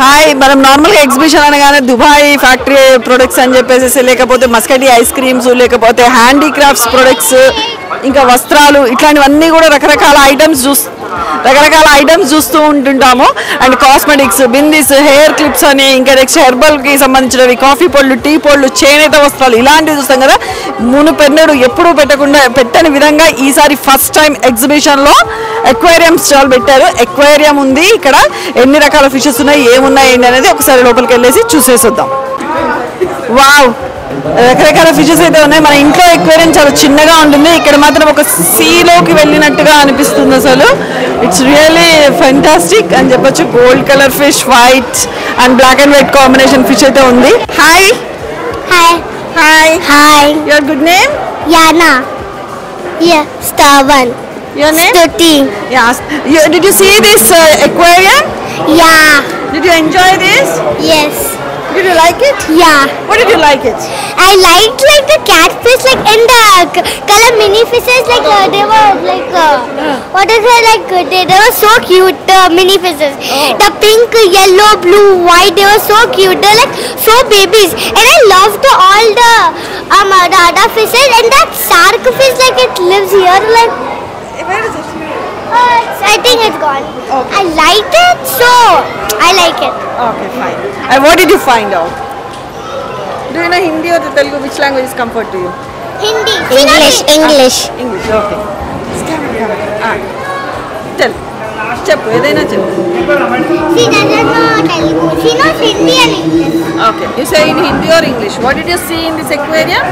Hi, మనం నార్మల్గా exhibition అనగానే దుబాయ్ ఫ్యాక్టరీ ప్రొడక్ట్స్ అని చెప్పేసి, లేకపోతే మస్కటీ ఐస్ క్రీమ్స్, లేకపోతే హ్యాండీక్రాఫ్ట్స్ ప్రొడక్ట్స్, ఇంకా వస్త్రాలు, ఇట్లాంటివన్నీ కూడా రకరకాల ఐటమ్స్ చూస్తూ ఉంటుంటాము. And cosmetics, bindis, hair clips అని, ఇంకా నెక్స్ట్ హెర్బల్కి సంబంధించినవి, కాఫీ పళ్ళు, టీ పళ్ళు, చేనేత వస్త్రాలు, ఇలాంటివి చూస్తాం కదా. మునుపెన్నడు ఎప్పుడూ పెట్టని విధంగా ఈసారి ఫస్ట్ టైం ఎగ్జిబిషన్లో ఎక్వేరియం స్టాల్ పెట్టారు. ఎక్వేరియం ఉంది ఇక్కడ, ఎన్ని రకాల ఫిషెస్ ఉన్నాయి, ఏమున్నాయి ఏంటి అనేది ఒకసారి లోపలికి వెళ్ళేసి చూసేద్దాం. వావ్, రకరకాల ఫిషెస్ అయితే ఉన్నాయి. మన ఇంట్లో ఎక్వేరియం చాలా చిన్నగా ఉంటుంది, ఇక్కడ మాత్రం ఒక సీలోకి వెళ్ళినట్టుగా అనిపిస్తుంది. అసలు ఇట్స్ రియల్లీ ఫెంటాస్టిక్ అని చెప్పొచ్చు. Gold colour fish, white and black and white combination fish అయితే ఉంది. Hi Hi. Hi Hi. Your good name? Yana. Yeah. Star one. Your name? Stuti. Yeah. Did you see this aquarium? Yeah. Did you enjoy this? Yes. Did you like it? Yeah. What did you like it? I liked like the catfish, like in the color mini fishes, like they were like what is it, like they were so cute, the mini fishes. The pink, yellow, blue, white, they were so cute. They're like so babies, and I loved all the other fishes, and that shark fish, like it lives here, like Where is it? I think it's gone. Okay. I liked it, so I like it. Okay, fine. And what did you find out? Do you know Hindi or Telugu? Which language is comfort to you? Hindi. English. English. English, okay. Tell. Cheppu, edaina cheppu. She doesn't know Telugu. She knows Hindi and English. Okay. You say in Hindi or English. What did you see in this aquarium?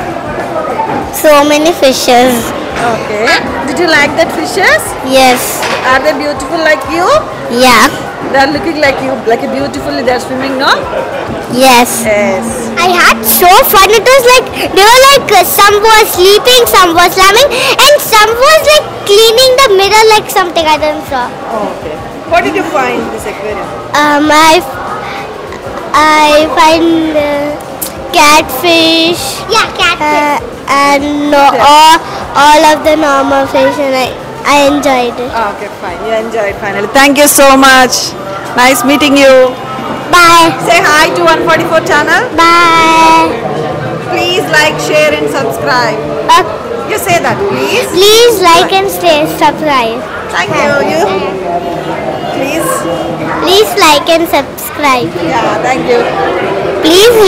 So many fishes. Okay. Did you like that fishes? Yes. Are they beautiful like you? Yeah. They are looking like you, like beautifully they are swimming, no? Yes. Yes. I had so fun. It was like they were like some was sleeping, some was slamming, and some was like cleaning the mirror like something. I don't know. Okay. What did you find in this aquarium? I find catfish. Yeah, catfish. And all of the normal fish, and I enjoyed it. Okay, fine. You enjoyed finally. Thank you so much. Nice meeting you. Bye. Say hi to 144 channel. Bye. Please like, share and subscribe. You say that, please. Please like and subscribe. Thank you. You. Please like and subscribe. Yeah, thank you. Please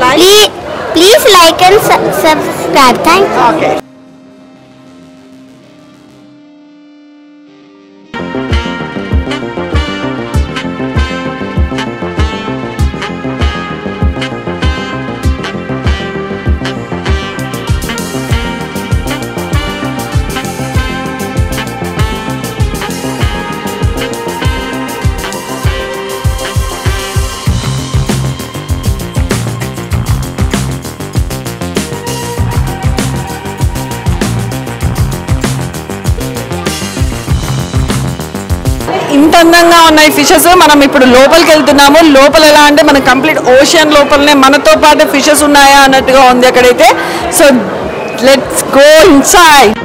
Like. Please like and subscribe. Thank you. Okay. ఇంత అందంగా ఉన్నాయి fishes. మనం ఇప్పుడు లోపలికి వెళ్తున్నాము. లోపల ఎలా అంటే మన కంప్లీట్ ఓషన్ లోపలనే మనతో పాటు ఫిషెస్ ఉన్నాయా అన్నట్టుగా ఉంది అక్కడైతే. So let's go inside.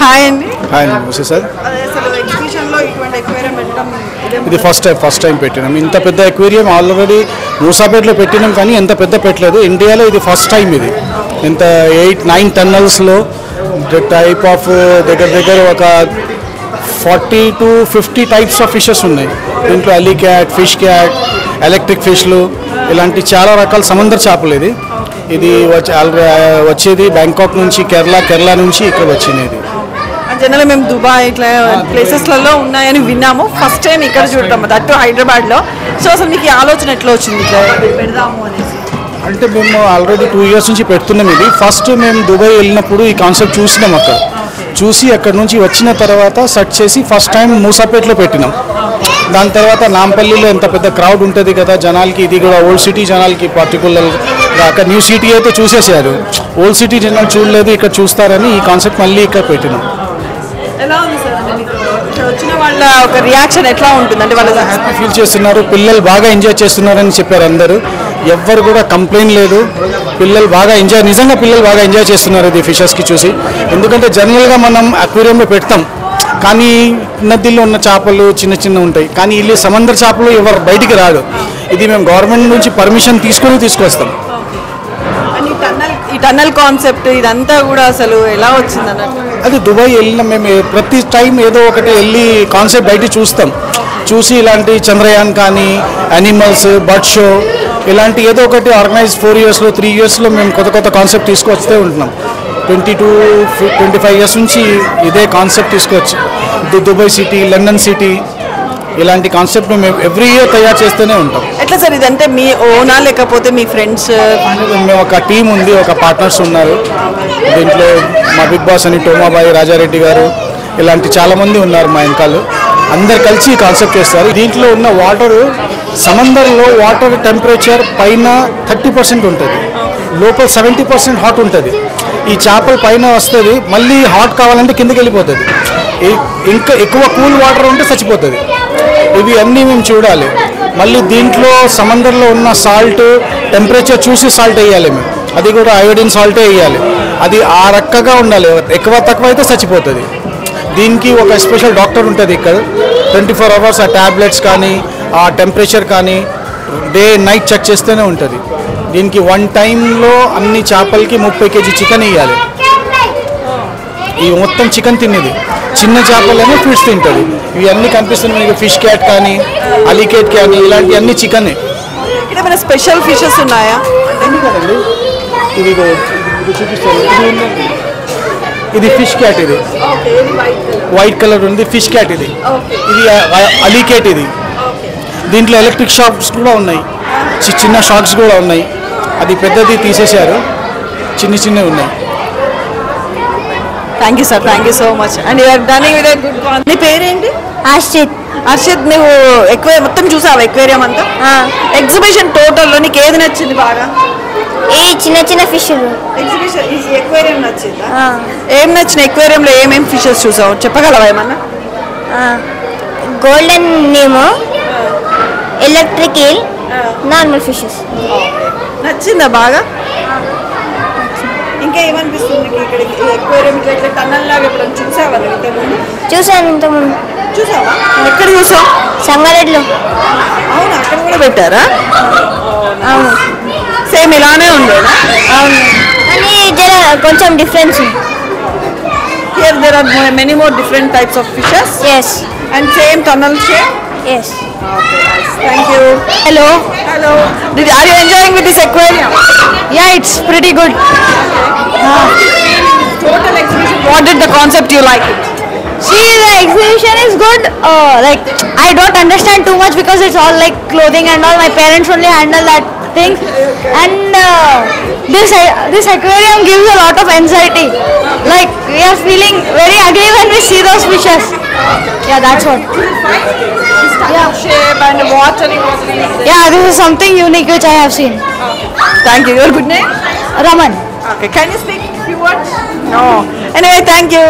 Hi అండి. హాయ్ నమస్తే సార్. అసలు ఎగ్జిబిషన్లో ఇటువంటి ఎక్వేరియం పెట్టడం ఇది ఫస్ట్ టైం పెట్టినాం. ఇంత పెద్ద ఎక్వేరియం ఆల్రెడీ మూసాపేటలో పెట్టినాం, కానీ ఎంత పెద్ద పెట్టలేదు. ఇండియాలో ఇది ఫస్ట్ టైం. ఇది ఇంత 8-9 టన్నల్స్లో టైప్ ఆఫ్ దగ్గర ఒక 40 to 50 టైప్స్ ఆఫ్ ఫిషెస్ ఉన్నాయి. దీంట్లో అలీ క్యాట్, ఫిష్ క్యాట్, ఎలక్ట్రిక్ ఫిష్లు, ఇలాంటి చాలా రకాల సముద్ర చేపలు. ఇది వచ్చేది బ్యాంకాక్ నుంచి, కేరళ నుంచి ఇక్కడ వచ్చినది. జనరల్ మేము దుబాయ్ ఇట్లా ప్లేసెస్లలో ఉన్నాయని విన్నాము. ఫస్ట్ టైం ఇక్కడ చూడటం, దట్టు హైదరాబాద్లో. సో అసలు మీకు ఈ ఆలోచన ఎట్లా వచ్చింది ఇట్లా పెడదాము అనేసి? అంటే మేము ఆల్రెడీ 2 years నుంచి పెడుతున్నాం ఇది. ఫస్ట్ మేము దుబాయ్ వెళ్ళినప్పుడు ఈ కాన్సెప్ట్ చూసినాం, అక్కడ చూసి అక్కడ నుంచి వచ్చిన తర్వాత సెర్చ్ చేసి ఫస్ట్ టైం మూసాపేటలో పెట్టినాం. దాని తర్వాత నాంపల్లిలో ఎంత పెద్ద క్రౌడ్ ఉంటుంది కదా జనాలకి, ఇది కూడా ఓల్డ్ సిటీ జనాలకి పర్టికులర్గా. అక్కడ న్యూ సిటీ అయితే చూసేసారు, ఓల్డ్ సిటీ జనాలు చూడలేదు, ఇక్కడ చూస్తారని ఈ కాన్సెప్ట్ మళ్ళీ ఇక్కడ పెట్టినాం. ఎలా ఉంది సార్ ఇక్కడ వచ్చిన వాళ్ళ ఒక రియాక్షన్ ఎట్లా ఉంటుంది? అంటే వాళ్ళు హ్యాపీ ఫీల్ చేస్తున్నారు, పిల్లలు బాగా ఎంజాయ్ చేస్తున్నారని చెప్పారు అందరూ. ఎవ్వరు కూడా కంప్లైంట్ లేదు, పిల్లలు బాగా ఎంజాయ్, నిజంగా పిల్లలు బాగా ఎంజాయ్ చేస్తున్నారు ఇది ఫిషెస్కి చూసి. ఎందుకంటే జనరల్గా మనం అక్వేరియంలో పెడతాం, కానీ నదిలో ఉన్న చేపలు చిన్న చిన్న ఉంటాయి, కానీ ఇల్లు సముద్ర చేపలు ఎవరు బయటికి రాడు. ఇది మేము గవర్నమెంట్ నుంచి పర్మిషన్ తీసుకొస్తాం. ఈ టన్నల్ కాన్సెప్ట్ ఇదంతా కూడా అసలు ఎలా వచ్చింది అన్నట్టు? అది దుబాయ్ వెళ్ళిన మేము ప్రతి టైం ఏదో ఒకటి వెళ్ళి కాన్సెప్ట్ బయట చూస్తాం, చూసి ఇలాంటి చంద్రయాన్ కానీ యానిమల్స్ బర్డ్ షో ఇలాంటి ఏదో ఒకటి ఆర్గనైజ్ 4 yearsలో 3 yearsలో మేము కొత్త కాన్సెప్ట్ తీసుకొస్తే ఉంటున్నాం. 22-25 years నుంచి ఇదే కాన్సెప్ట్ తీసుకొచ్చి దుబాయ్ సిటీ, లండన్ సిటీ ఇలాంటి కాన్సెప్ట్ మేము ఎవ్రీ ఇయర్ తయారు చేస్తూనే ఉంటాం. ఎట్లా సార్ ఇదంటే మీ ఓనా లేకపోతే మీ ఫ్రెండ్స్? మేము ఒక టీం ఉంది, ఒక పార్ట్నర్స్ ఉన్నారు దీంట్లో. మా బిగ్ బాస్ అని టోమాబాయి, రాజారెడ్డి గారు ఇలాంటి చాలామంది ఉన్నారు మా వెనకాల. అందరు కలిసి కాన్సెప్ట్ చేస్తారు. దీంట్లో ఉన్న వాటర్, సముద్రంలో వాటర్ టెంపరేచర్ పైన 30% ఉంటుంది, లోపల 70% హాట్ ఉంటుంది. ఈ చేపలు పైన వస్తుంది, మళ్ళీ హాట్ కావాలంటే కిందకి వెళ్ళిపోతుంది. ఇంకా ఎక్కువ కూల్ వాటర్ ఉంటే చచ్చిపోతుంది. ఇవి అన్నీ మేము చూడాలి. మళ్ళీ దీంట్లో సముద్రంలో ఉన్న సాల్ట్ టెంపరేచర్ చూసి సాల్ట్ వేయాలి మేము, అది కూడా అయోడిన్ సాల్టే వేయాలి. అది ఆ రకంగా ఉండాలి, ఎక్కువ తక్కువ అయితే చచ్చిపోతుంది. దీనికి ఒక స్పెషల్ డాక్టర్ ఉంటుంది ఇక్కడ, 24 hours ఆ ట్యాబ్లెట్స్ కానీ ఆ టెంపరేచర్ కానీ డే నైట్ చెక్ చేస్తూనే ఉంటుంది. దీనికి 1 టైంలో అన్ని చేపలకి 30 kg చికెన్ వేయాలి. ఈ మొత్తం చికెన్ తినేది, చిన్న చేపలేమో ఫిష్ తింటుంది. ఇవన్నీ కనిపిస్తున్నాయి మీకు, ఫిష్ క్యాట్ కానీ అలికేట్ కానీ ఇలాంటి అన్ని చికెన్. ఇక్కడ ఏమైనా స్పెషల్ ఫిషెస్ ఉన్నాయా? ఇది చూపిస్తాను, ఇది ఫిష్ క్యాట్, ఇది వైట్ కలర్ ఉంది ఫిష్ క్యాట్. ఇది అలికేట్. ఇది దీంట్లో ఎలక్ట్రిక్ షాక్స్ కూడా ఉన్నాయి, చిన్న షాక్స్ కూడా ఉన్నాయి. అది పెద్దది తీసేశారు, చిన్నవి ఉన్నాయి. Thank you sir, thank you so much. And you are డనింగ్ విత్ గుడ్ కాన్. నీ పేరేంటి? హర్షిత్. హర్షిత్, నువ్వు మొత్తం చూసావు ఎక్వేరియం అంతా? ఎగ్జిబిషన్ టోటల్లో నీకు ఏది నచ్చింది బాగా? ఈ చిన్న ఫిష్లు. ఎగ్జిబిషన్ ఎక్వేరియం నచ్చిందా? ఏం నచ్చిన ఎక్వేరియంలో ఏమేం ఫిషెస్ చూసావు చెప్పగలవా ఏమన్నా? గోల్డెన్ నేమో, ఎలక్ట్రిక్ ఈల్, నార్మల్ ఫిషెస్. నచ్చిందా బాగా? ఇంకా ఏమనిపిస్తుంది నీకు ఇక్కడ ఎక్వేరియం ఇట్లా టన్నల్ లాగా ఎప్పుడైనా చూసావా నువ్వు ఇంతకుముందు? చూసాను ఇంతకుముందు. చూసావా? ఎక్కడ చూసావు? సంగారెడ్డిలో. అవును, అక్కడ కూడా పెట్టారా? అవును, సేమ్ ఇలానే ఉండేనా? అవును, కానీ కొంచెం difference. Here there are many more different types of fishes. Yes. And same tunnel shape. Yes. Okay, nice. Thank you. Hello. Hello. Are you enjoying with this aquarium? Yeah, it's pretty good. Total exhibition. What did the concept you like it? See, the exhibition is good. Like I don't understand too much because it's all like clothing and all. My parents only handle that thing, and this aquarium gives a lot of anxiety. Like we are feeling very ugly when we see those fishes. Yeah, that's what. Yeah. Shape and watery. Yeah, this is something unique which I have seen. Thank you. Your good name? Raman. Okay. Can you speak a few words? No. Anyway, thank you.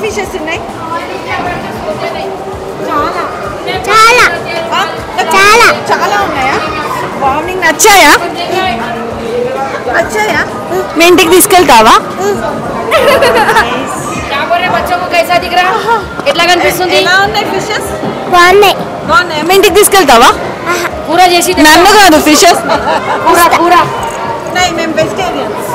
Fishes ఉన్నాయి? చాలా చాలా చాలా ఉన్నాయా? నీకు నచ్చాయా? మీ ఇంటికి తీసుకెళ్తావా? ఎట్లా కనిపిస్తుంది? బాగున్నాయి. మీ ఇంటికి తీసుకెళ్తావా? కూర చేసి నన్ను కాదు, ఫిషెస్. కూర మేము వెజిటేరియన్స్.